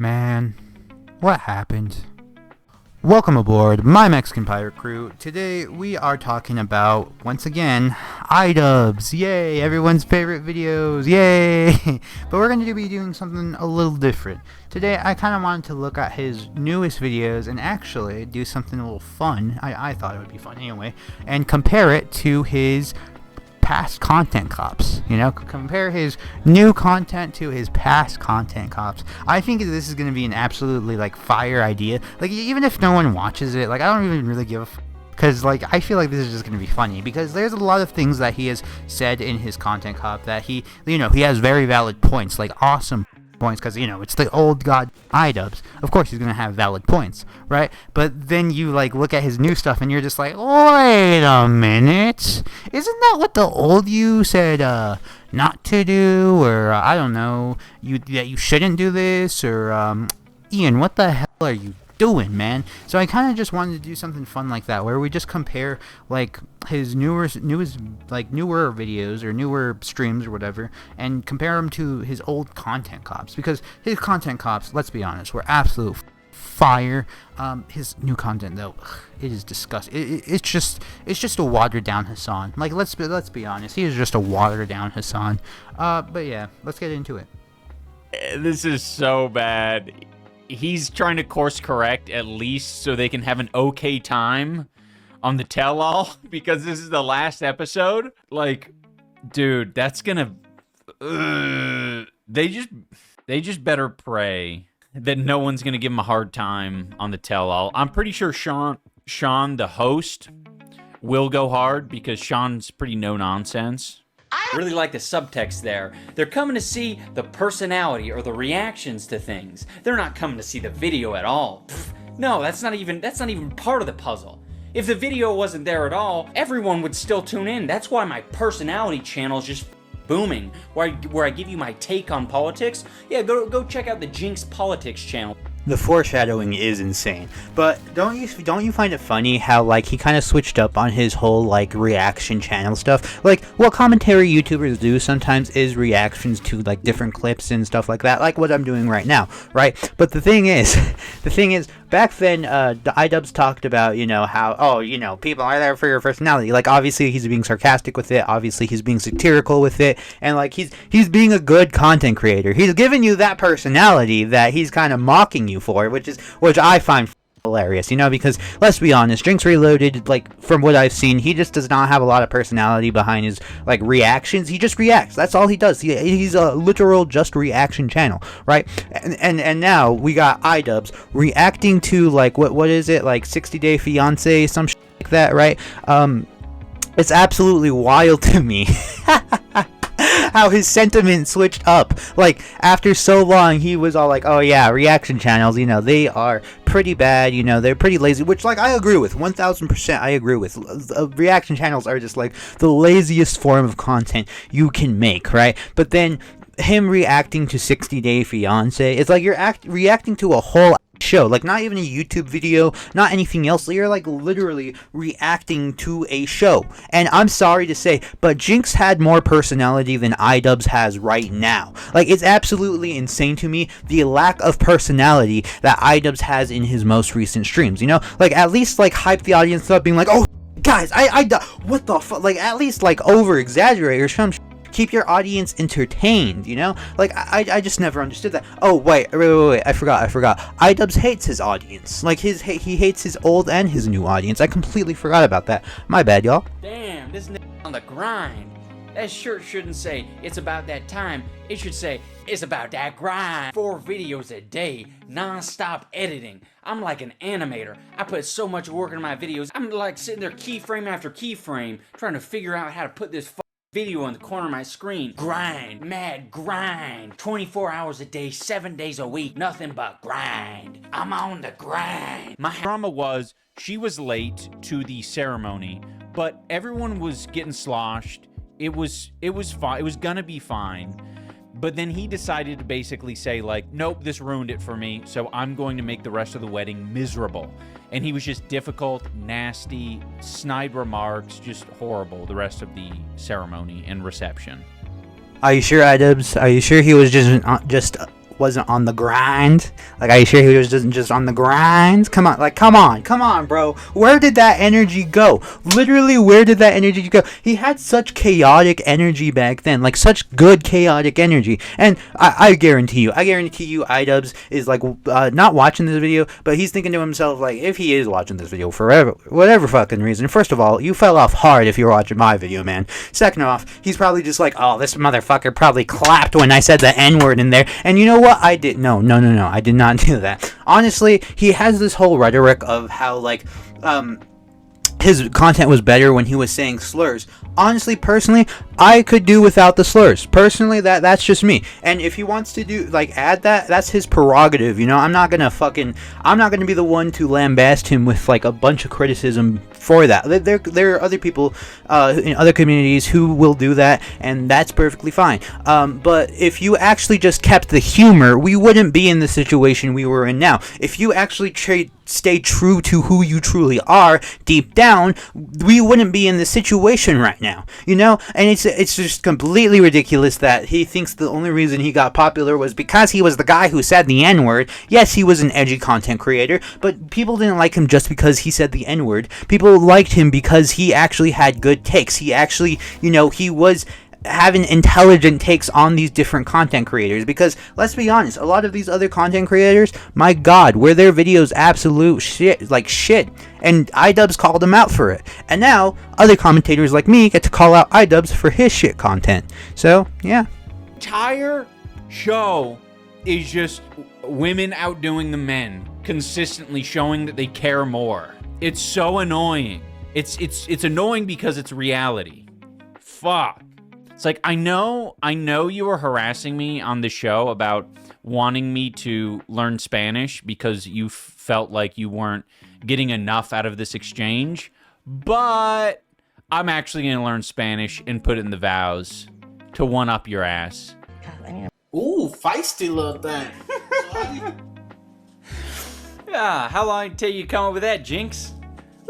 Man, what happened? Welcome aboard my Mexican Pirate Crew. Today we are talking about, once again, Idubbbz. Yay! Everyone's favorite videos. Yay! But we're going to be doing something a little different. Today I kind of wanted to look at his newest videos and actually do something a little fun. I thought it would be fun anyway. And compare it to his past content cops. You know, compare his new content to his past content cops. I think this is going to be an absolutely fire idea. Even if no one watches it, I don't even really give a because I feel like this is just going to be funny, because there's a lot of things that he has said in his content cop that he has very valid points, awesome points, because it's the old god Idubbbz. Of course he's gonna have valid points, right? But then you look at his new stuff and you're just like, wait a minute, isn't that what the old you said not to do, or I don't know, that you shouldn't do this, or Ian, what the hell are you doing, man? So I kind of just wanted to do something fun like that, where we just compare his newer videos or newer streams or whatever, and compare them to his old content cops, because his content cops, let's be honest, were absolute fire. His new content though, it is disgusting. It's just a watered down Hassan. Let's be honest, he is just a watered down Hassan. But yeah, let's get into it. This is so bad. He's trying to course correct at least so they can have an okay time on the tell-all, because this is the last episode. Dude, that's gonna they just better pray that no one's gonna give him a hard time on the tell-all. I'm pretty sure Sean the host will go hard, because Sean's pretty no nonsense. I really like the subtext there. They're coming to see the personality or the reactions to things. They're not coming to see the video at all. No, that's not even part of the puzzle. If the video wasn't there at all, everyone would still tune in. That's why my personality channel is just booming, where I give you my take on politics. Yeah, go check out the Jinx Politics channel. The foreshadowing is insane, but don't you find it funny how he kind of switched up on his whole reaction channel stuff? What commentary YouTubers do sometimes is reactions to different clips and stuff like that, like what I'm doing right now, right? But the thing is, back then, the Idubbbz talked about how people are there for your personality. Obviously he's being sarcastic with it. Obviously he's being satirical with it, and he's being a good content creator. He's giving you that personality that he's kind of mocking you for, which I find hilarious, because let's be honest, Jinx Reloaded, from what I've seen, he just does not have a lot of personality behind his reactions. He just reacts. That's all he does. He's a literal just reaction channel, right? And now we got Idubbbz reacting to what is it, 60 Day Fiance, some shit like that, right? It's absolutely wild to me how his sentiment switched up. After so long, he was all oh yeah, reaction channels, they are pretty bad, they're pretty lazy, which I agree with, 1000% I agree with. Reaction channels are just the laziest form of content you can make, right? But then him reacting to 60 Day Fiance, it's you're reacting to a whole show, not even a YouTube video, not anything else. You're literally reacting to a show. And I'm sorry to say, but Jinx had more personality than Idubbbz has right now. It's absolutely insane to me, the lack of personality that Idubbbz has in his most recent streams. At least hype the audience up, being oh guys, I what the fuck, at least over exaggerate or some keep your audience entertained, I just never understood that. Oh wait, I forgot. Idubbbz hates his audience. He hates his old and his new audience. I completely forgot about that. My bad, y'all. Damn, this nigga on the grind. That shirt shouldn't say it's about that time. It should say it's about that grind. 4 videos a day, non-stop editing. I'm like an animator. I put so much work into my videos. I'm sitting there keyframe after keyframe trying to figure out how to put this video in the corner of my screen. Grind, mad grind. 24 hours a day, 7 days a week, nothing but grind. I'm on the grind. My drama was, she was late to the ceremony, but everyone was getting sloshed. It was fine. It was gonna be fine. But then he decided to basically say nope, this ruined it for me, so I'm going to make the rest of the wedding miserable. And he was just difficult, nasty, snide remarks, just horrible the rest of the ceremony and reception. Are you sure, Idubbbz? Are you sure he was just wasn't on the grind? Like, are you sure he wasn't just on the grind? Come on, bro. Where did that energy go? Literally, where did that energy go? He had such chaotic energy back then, like such good chaotic energy. And I guarantee you, Idubbbz is like not watching this video, but he's thinking to himself, like, if he is watching this video for whatever fucking reason. First of all, you fell off hard if you're watching my video, man. Second off, he's probably just like, oh, this motherfucker probably clapped when I said the N-word in there. And you know what? I did no, I did not do that. Honestly, he has this whole rhetoric of how, like, his content was better when he was saying slurs. Honestly, personally, I could do without the slurs. Personally, that's just me. And if he wants to do, like, add that, that's his prerogative, you know? I'm not gonna be the one to lambast him with, like, a bunch of criticism for that. There are other people in other communities who will do that, and that's perfectly fine. But if you actually just kept the humor, we wouldn't be in the situation we were in now. If you actually stay true to who you truly are deep down, we wouldn't be in this situation right now, you know? And it's just completely ridiculous that he thinks the only reason he got popular was because he was the guy who said the N-word. Yes, he was an edgy content creator, but people didn't like him just because he said the N-word. People liked him because he actually had good takes. He actually, you know, he was having intelligent takes on these different content creators, because let's be honest, a lot of these other content creators, my god, were their videos absolute shit, like shit, and Idubbbz called them out for it. And now other commentators like me get to call out Idubbbz for his shit content. So yeah, Entire show is just women outdoing the men, consistently showing that they care more. It's so annoying. It's annoying because it's reality. Fuck. It's like, I know you were harassing me on the show about wanting me to learn Spanish because you felt like you weren't getting enough out of this exchange, but I'm actually going to learn Spanish and put it in the vows to one-up your ass. Ooh, feisty little thing. Yeah, how long did it take you to come up with that, Jinx?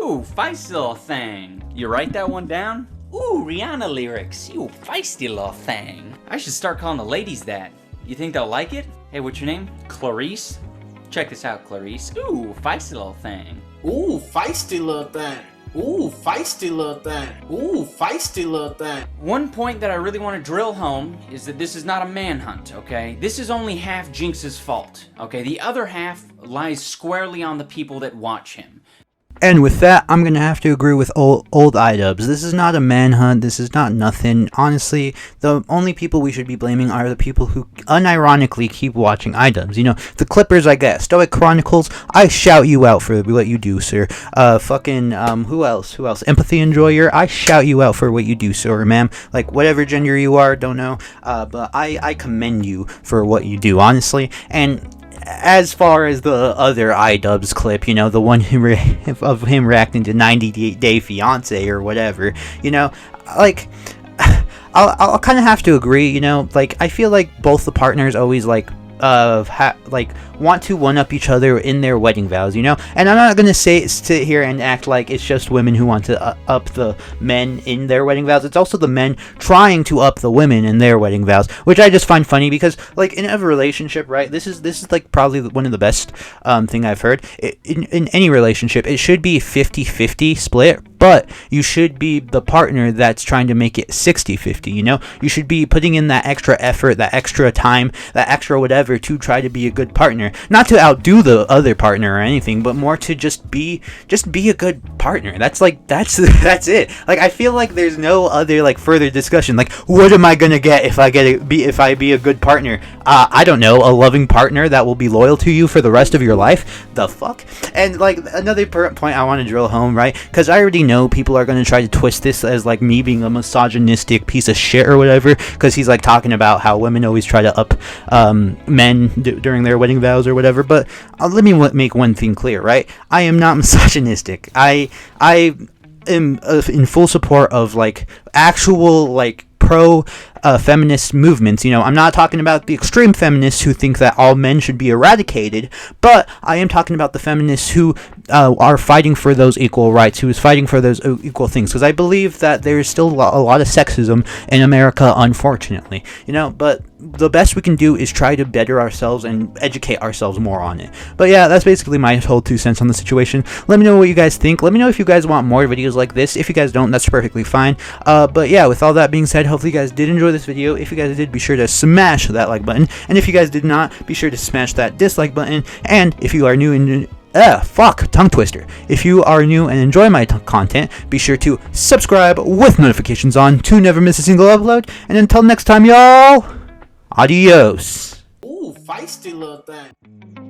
Ooh, feisty little thing. You write that one down? Ooh, Rihanna lyrics. You feisty little thing. I should start calling the ladies that. You think they'll like it? Hey, what's your name? Clarice? Check this out, Clarice. Ooh, feisty little thing. Ooh, feisty little thing. Ooh, feisty little thing. Ooh, feisty little thing. One point that I really want to drill home is that this is not a manhunt, okay? This is only half Jinx's fault, okay? The other half lies squarely on the people that watch him. And with that, I'm going to have to agree with old Idubbbz. This is not a manhunt. This is not nothing. Honestly, the only people we should be blaming are the people who unironically keep watching Idubbbz. You know, the Clippers, I guess. Stoic Chronicles, I shout you out for what you do, sir. Who else? Empathy Enjoyer, I shout you out for what you do, sir, ma'am. Like, whatever gender you are, don't know. But I commend you for what you do, honestly. And as far as the other Idubbbz clip, you know, the one of him reacting to 90 Day Fiance or whatever, you know, like, I'll kind of have to agree, you know, like, I feel like both the partners always, like, want to one-up each other in their wedding vows, you know? And I'm not gonna sit here and act like it's just women who want to up the men in their wedding vows. It's also the men trying to up the women in their wedding vows, which I just find funny because, like, in a relationship, right, this is like probably one of the best thing I've heard. In any relationship, it should be 50-50 split, but you should be the partner that's trying to make it 60-50, you know? You should be putting in that extra effort, that extra time, that extra whatever to try to be a good partner. Not to outdo the other partner or anything, but more to just be a good partner. That's it. Like, I feel like there's no other, like, further discussion. Like, what am I gonna get if I be a good partner? I don't know, a loving partner that will be loyal to you for the rest of your life? The fuck? And, like, another point I want to drill home, right? Because I already know people are gonna try to twist this as, like, me being a misogynistic piece of shit or whatever, because he's, like, talking about how women always try to up men during their wedding vows or whatever. But let me make one thing clear, right? I am not misogynistic. I am in full support of, like, actual, like, pro feminist movements. You know, I'm not talking about the extreme feminists who think that all men should be eradicated, but I am talking about the feminists who are fighting for those equal rights, who is fighting for those equal things, because I believe that there is still a lot of sexism in America, unfortunately, you know, but the best we can do is try to better ourselves and educate ourselves more on it. But yeah, that's basically my whole 2 cents on the situation. Let me know what you guys think. Let me know if you guys want more videos like this. If you guys don't, that's perfectly fine. But yeah, with all that being said, hopefully you guys did enjoy this video. If you guys did, be sure to smash that like button, and if you guys did not, be sure to smash that dislike button. And if you are new and tongue twister. If you are new and enjoy my content, be sure to subscribe with notifications on to never miss a single upload. And until next time, y'all, adios. Ooh, feisty little thing.